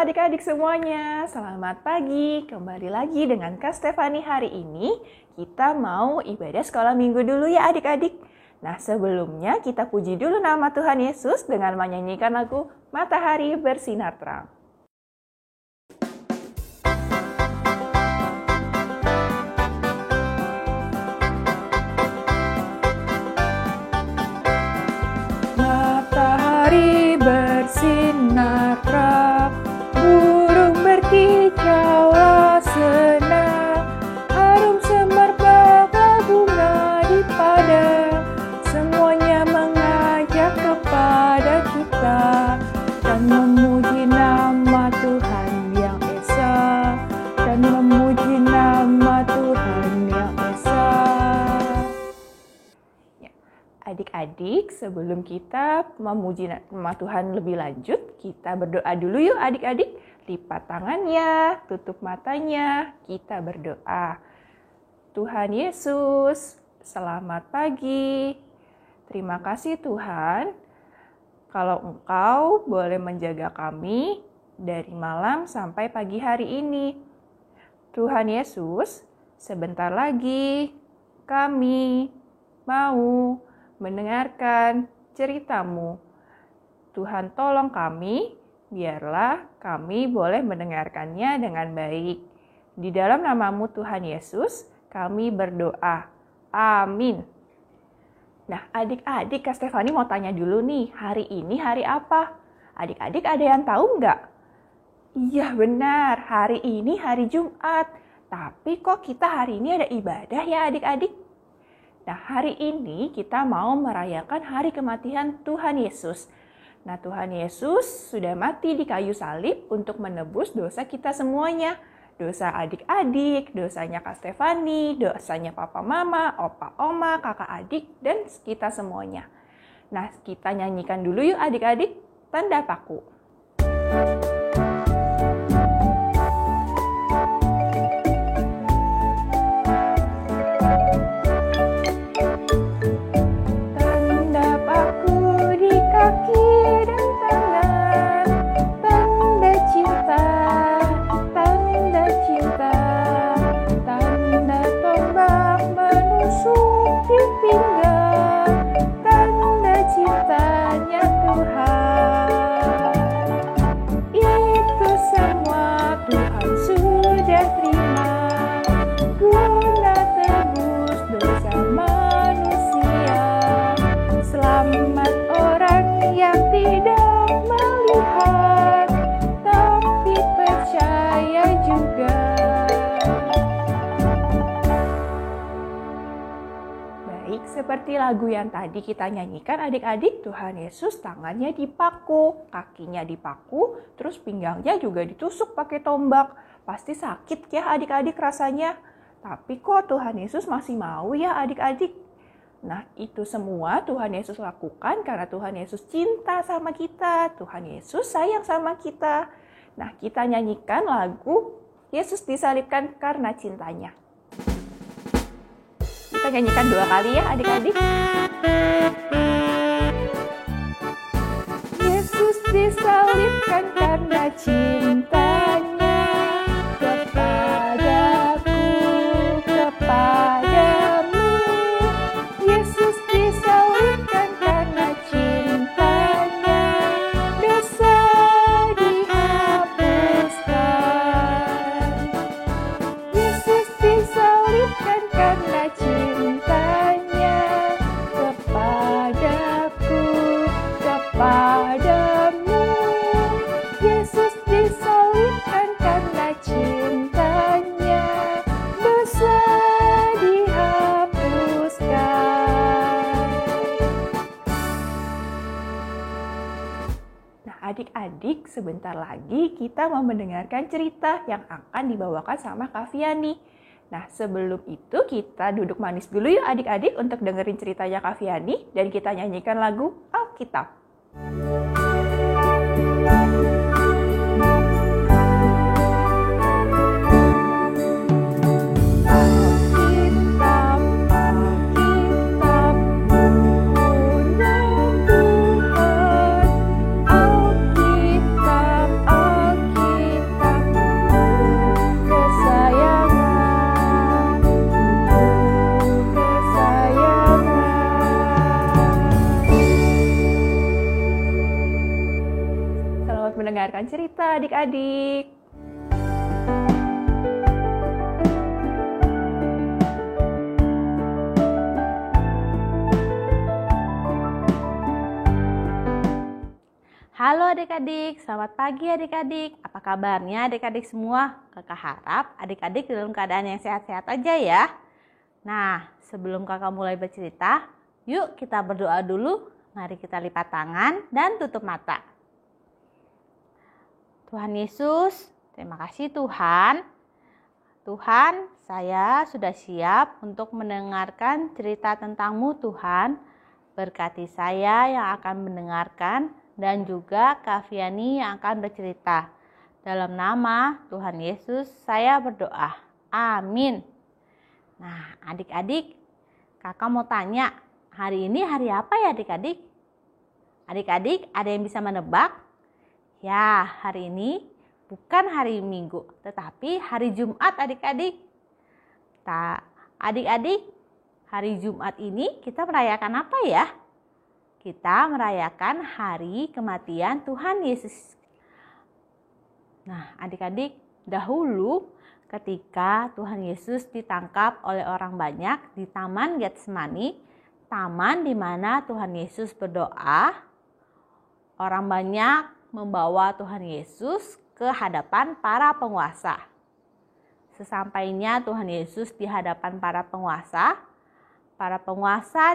Adik-adik semuanya, selamat pagi. Kembali lagi dengan Kak Stefani. Hari ini kita mau ibadah sekolah minggu dulu ya adik-adik. Nah, sebelumnya kita puji dulu nama Tuhan Yesus dengan menyanyikan lagu Matahari Bersinar Terang. Matahari bersinar terang, burung berkicaulah senang, harum semerbak bunga di padang, semuanya mengajak kepada kita dan memuji nama Tuhan yang esa, dan memuji nama Tuhan yang esa. Adik-adik, sebelum kita memuji nama Tuhan lebih lanjut, kita berdoa dulu yuk adik-adik. Lipat tangannya, tutup matanya, kita berdoa. Tuhan Yesus, selamat pagi. Terima kasih Tuhan, kalau Engkau boleh menjaga kami dari malam sampai pagi hari ini. Tuhan Yesus, sebentar lagi kami mau mendengarkan cerita-Mu. Tuhan tolong kami, biarlah kami boleh mendengarkannya dengan baik. Di dalam nama-Mu Tuhan Yesus, kami berdoa. Amin. Nah, adik-adik, Kak Stefani mau tanya dulu nih, hari ini hari apa? Adik-adik ada yang tahu nggak? Iya benar, hari ini hari Jumat. Tapi kok kita hari ini ada ibadah ya adik-adik? Nah, hari ini kita mau merayakan hari kematian Tuhan Yesus. Nah, Tuhan Yesus sudah mati di kayu salib untuk menebus dosa kita semuanya. Dosa adik-adik, dosanya Kak Stefani, dosanya papa mama, opa oma, kakak adik, dan kita semuanya. Nah, kita nyanyikan dulu yuk adik-adik, tanda paku. Seperti lagu yang tadi kita nyanyikan adik-adik, Tuhan Yesus tangannya dipaku, kakinya dipaku, terus pinggangnya juga ditusuk pakai tombak. Pasti sakit ya adik-adik rasanya. Tapi kok Tuhan Yesus masih mau ya adik-adik? Nah, itu semua Tuhan Yesus lakukan karena Tuhan Yesus cinta sama kita. Tuhan Yesus sayang sama kita. Nah, kita nyanyikan lagu Yesus disalibkan karena cintanya. Kita nyanyikan 2 kali ya adik-adik. Yesus disalibkan karena cintanya kepadaku, kepadamu. Yesus disalibkan karena cintanya, dosa dihapuskan. Yesus disalibkan karena cintanya kepadaku, kepadamu. Yesus disalibkan sebentar lagi kita mau mendengarkan cerita yang akan dibawakan sama Kak Viani. Nah, sebelum itu kita duduk manis dulu yuk adik-adik untuk dengerin ceritanya Kak Viani dan kita nyanyikan lagu Alkitab. Mendengarkan cerita adik-adik. Halo adik-adik, selamat pagi adik-adik. Apa kabarnya adik-adik semua? Kakak harap adik-adik dalam keadaan yang sehat-sehat aja ya. Nah, sebelum kakak mulai bercerita, yuk kita berdoa dulu. Mari kita lipat tangan dan tutup mata. Tuhan Yesus, terima kasih Tuhan. Tuhan, saya sudah siap untuk mendengarkan cerita tentang-Mu Tuhan. Berkati saya yang akan mendengarkan dan juga Kak Viani yang akan bercerita. Dalam nama Tuhan Yesus saya berdoa. Amin. Nah, adik-adik, kakak mau tanya, hari ini hari apa ya adik-adik? Adik-adik, ada yang bisa menebak? Ya, hari ini bukan hari Minggu, tetapi hari Jumat adik-adik. Adik-adik, hari Jumat ini kita merayakan apa ya? Kita merayakan hari kematian Tuhan Yesus. Nah, adik-adik, dahulu ketika Tuhan Yesus ditangkap oleh orang banyak di Taman Getsemani, taman di mana Tuhan Yesus berdoa, orang banyak membawa Tuhan Yesus ke hadapan para penguasa. Sesampainya Tuhan Yesus di hadapan para penguasa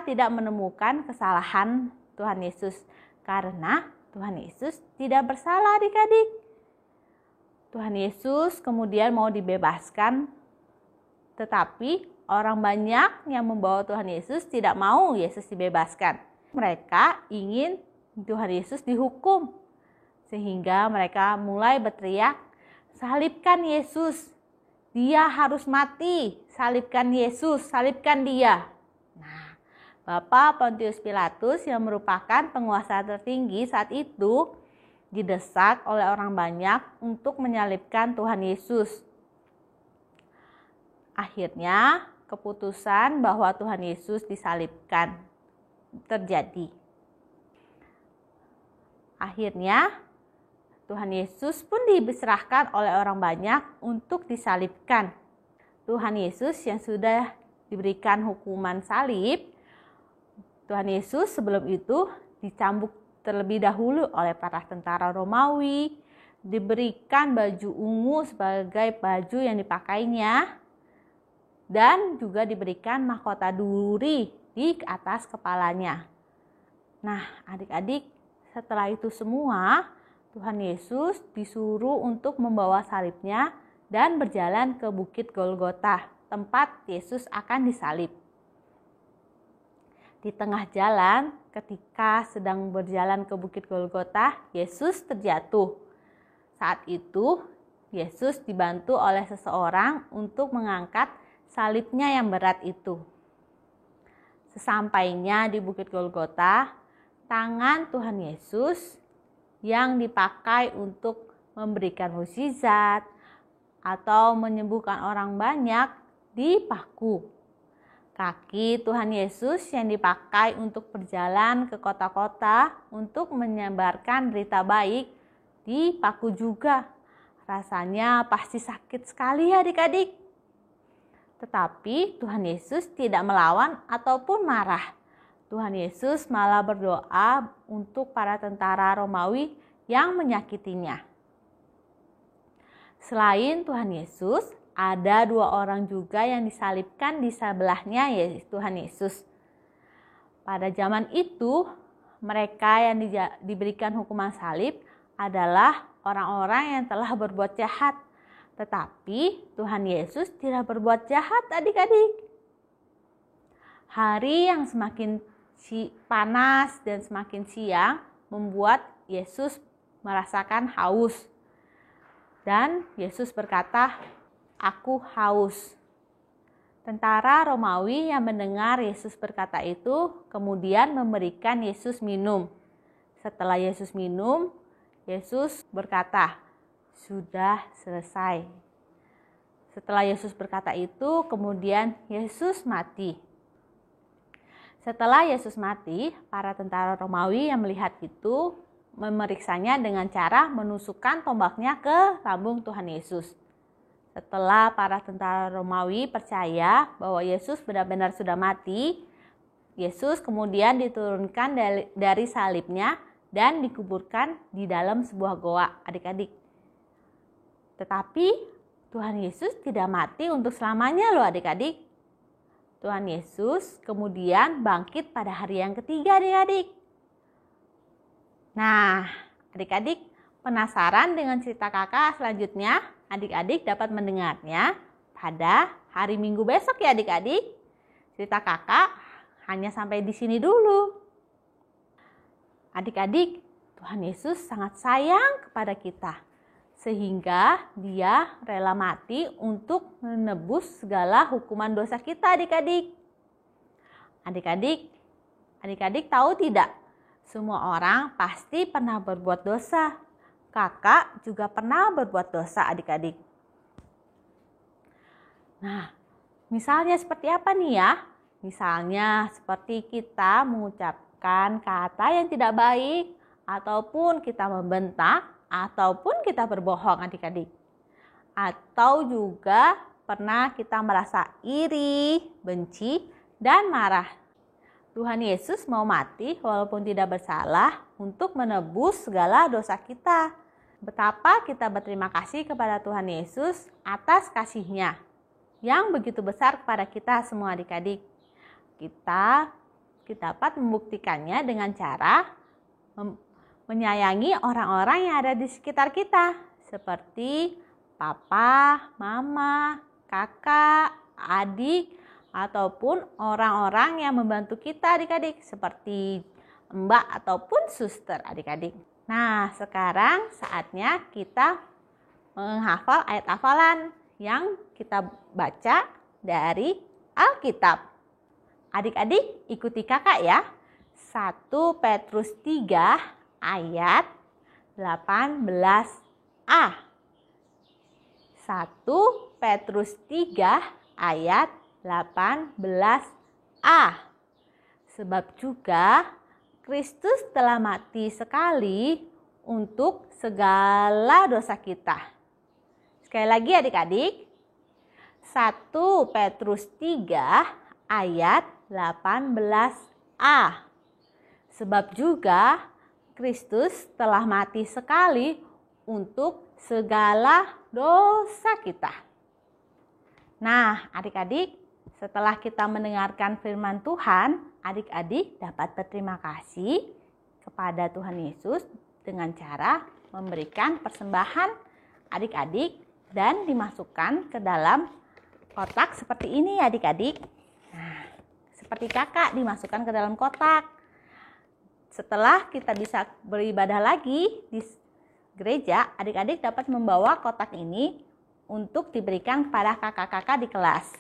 tidak menemukan kesalahan Tuhan Yesus karena Tuhan Yesus tidak bersalah adik-adik. Tuhan Yesus kemudian mau dibebaskan, tetapi orang banyak yang membawa Tuhan Yesus tidak mau Yesus dibebaskan. Mereka ingin Tuhan Yesus dihukum. Sehingga mereka mulai berteriak, salibkan Yesus, dia harus mati, salibkan Yesus, salibkan dia. Nah, Bapak Pontius Pilatus yang merupakan penguasa tertinggi saat itu didesak oleh orang banyak untuk menyalibkan Tuhan Yesus. Akhirnya keputusan bahwa Tuhan Yesus disalibkan terjadi. Akhirnya Tuhan Yesus pun diserahkan oleh orang banyak untuk disalibkan. Tuhan Yesus yang sudah diberikan hukuman salib, Tuhan Yesus sebelum itu dicambuk terlebih dahulu oleh para tentara Romawi, diberikan baju ungu sebagai baju yang dipakainya, dan juga diberikan mahkota duri di atas kepalanya. Nah, adik-adik, setelah itu semua, Tuhan Yesus disuruh untuk membawa salibnya dan berjalan ke Bukit Golgota, tempat Yesus akan disalib. Di tengah jalan, ketika sedang berjalan ke Bukit Golgota, Yesus terjatuh. Saat itu, Yesus dibantu oleh seseorang untuk mengangkat salibnya yang berat itu. Sesampainya di Bukit Golgota, tangan Tuhan Yesus yang dipakai untuk memberikan mukjizat atau menyembuhkan orang banyak dipaku. Kaki Tuhan Yesus yang dipakai untuk berjalan ke kota-kota untuk menyebarkan berita baik dipaku juga. Rasanya pasti sakit sekali adik-adik. Tetapi Tuhan Yesus tidak melawan ataupun marah. Tuhan Yesus malah berdoa untuk para tentara Romawi yang menyakitinya. Selain Tuhan Yesus, ada dua orang juga yang disalibkan di sebelahnya, yaitu Tuhan Yesus. Pada zaman itu, mereka yang diberikan hukuman salib adalah orang-orang yang telah berbuat jahat. Tetapi Tuhan Yesus tidak berbuat jahat, adik-adik. Hari yang semakin panas dan semakin siang membuat Yesus merasakan haus. Dan Yesus berkata, "Aku haus." Tentara Romawi yang mendengar Yesus berkata itu kemudian memberikan Yesus minum. Setelah Yesus minum, Yesus berkata, "Sudah selesai." Setelah Yesus berkata itu, kemudian Yesus mati. Setelah Yesus mati, para tentara Romawi yang melihat itu memeriksanya dengan cara menusukkan tombaknya ke lambung Tuhan Yesus. Setelah para tentara Romawi percaya bahwa Yesus benar-benar sudah mati, Yesus kemudian diturunkan dari salibnya dan dikuburkan di dalam sebuah goa, adik-adik. Tetapi Tuhan Yesus tidak mati untuk selamanya loh, adik-adik. Tuhan Yesus kemudian bangkit pada hari yang ketiga, adik-adik. Nah, adik-adik penasaran dengan cerita kakak selanjutnya? Adik-adik dapat mendengarnya pada hari Minggu besok ya, adik-adik. Cerita kakak hanya sampai di sini dulu. Adik-adik, Tuhan Yesus sangat sayang kepada kita, sehingga Dia rela mati untuk menebus segala hukuman dosa kita, adik-adik. Adik-adik tahu tidak? Semua orang pasti pernah berbuat dosa. Kakak juga pernah berbuat dosa, adik-adik. Nah, misalnya seperti apa nih ya? Misalnya seperti kita mengucapkan kata yang tidak baik, ataupun kita membentak, ataupun kita berbohong, adik-adik. Atau juga pernah kita merasa iri, benci, dan marah. Tuhan Yesus mau mati walaupun tidak bersalah untuk menebus segala dosa kita. Betapa kita berterima kasih kepada Tuhan Yesus atas kasih-Nya yang begitu besar kepada kita semua, adik-adik. Kita dapat membuktikannya dengan cara menyayangi orang-orang yang ada di sekitar kita, seperti papa, mama, kakak, adik, ataupun orang-orang yang membantu kita, adik-adik, seperti mbak ataupun suster, adik-adik. Nah, sekarang saatnya kita menghafal ayat hafalan yang kita baca dari Alkitab. Adik-adik ikuti kakak ya. 1 Petrus 3 ayat 18a. 1 Petrus 3 ayat 18a. Sebab juga Kristus telah mati sekali untuk segala dosa kita. Sekali lagi adik-adik. 1 Petrus 3 ayat 18a. Sebab juga Kristus telah mati sekali untuk segala dosa kita. Nah, adik-adik, setelah kita mendengarkan firman Tuhan, adik-adik dapat berterima kasih kepada Tuhan Yesus dengan cara memberikan persembahan adik-adik dan dimasukkan ke dalam kotak seperti ini, adik-adik. Nah, seperti kakak dimasukkan ke dalam kotak. Setelah kita bisa beribadah lagi di gereja, adik-adik dapat membawa kotak ini untuk diberikan kepada kakak-kakak di kelas.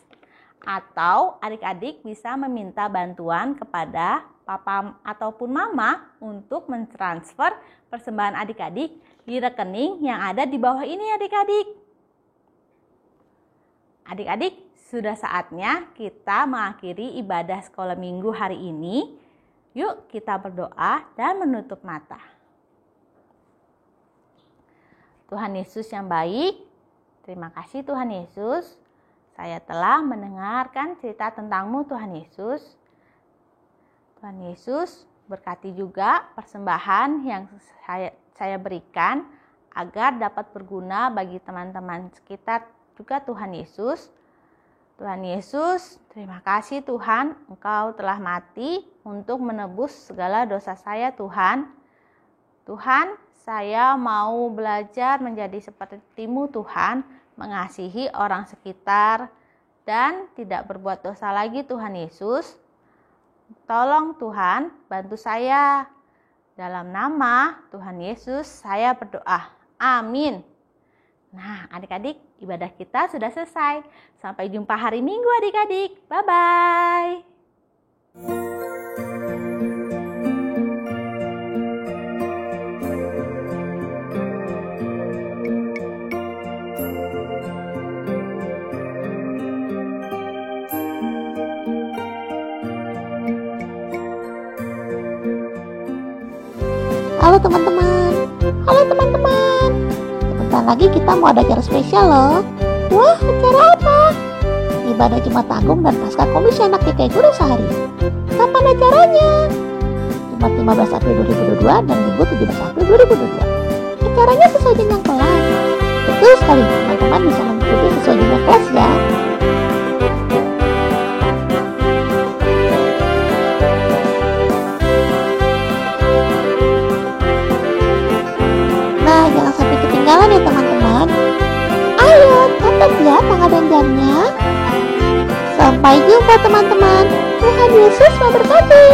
Atau adik-adik bisa meminta bantuan kepada papa ataupun mama untuk mentransfer persembahan adik-adik di rekening yang ada di bawah ini, adik-adik. Adik-adik, sudah saatnya kita mengakhiri ibadah sekolah minggu hari ini. Yuk kita berdoa dan menutup mata. Tuhan Yesus yang baik, terima kasih Tuhan Yesus. Saya telah mendengarkan cerita tentang-Mu Tuhan Yesus. Tuhan Yesus berkati juga persembahan yang saya berikan agar dapat berguna bagi teman-teman sekitar juga Tuhan Yesus. Tuhan Yesus, terima kasih Tuhan, Engkau telah mati untuk menebus segala dosa saya Tuhan. Tuhan, saya mau belajar menjadi seperti-Mu Tuhan, mengasihi orang sekitar dan tidak berbuat dosa lagi Tuhan Yesus. Tolong Tuhan, bantu saya. Dalam nama Tuhan Yesus saya berdoa. Amin. Nah, adik-adik, ibadah kita sudah selesai. Sampai jumpa hari Minggu adik-adik. Bye-bye. Halo teman-teman, sebentar lagi kita mau ada acara spesial loh. Wah, acara apa? Ibadah Jumat Agung dan Paskah Komisioner GKI Guru Sehari. Kapan acaranya? Jumat 15 April 2022 dan Minggu 17 April 2022. Acaranya sesuai jenjang kelas. Betul sekali, teman-teman bisa mengikuti sesuai jenjang kelas ya. Jangan sampai ketinggalan ya teman-teman. Ayo catat ya tanggal dan jamnya. Sampai jumpa teman-teman. Tuhan Yesus memberkati.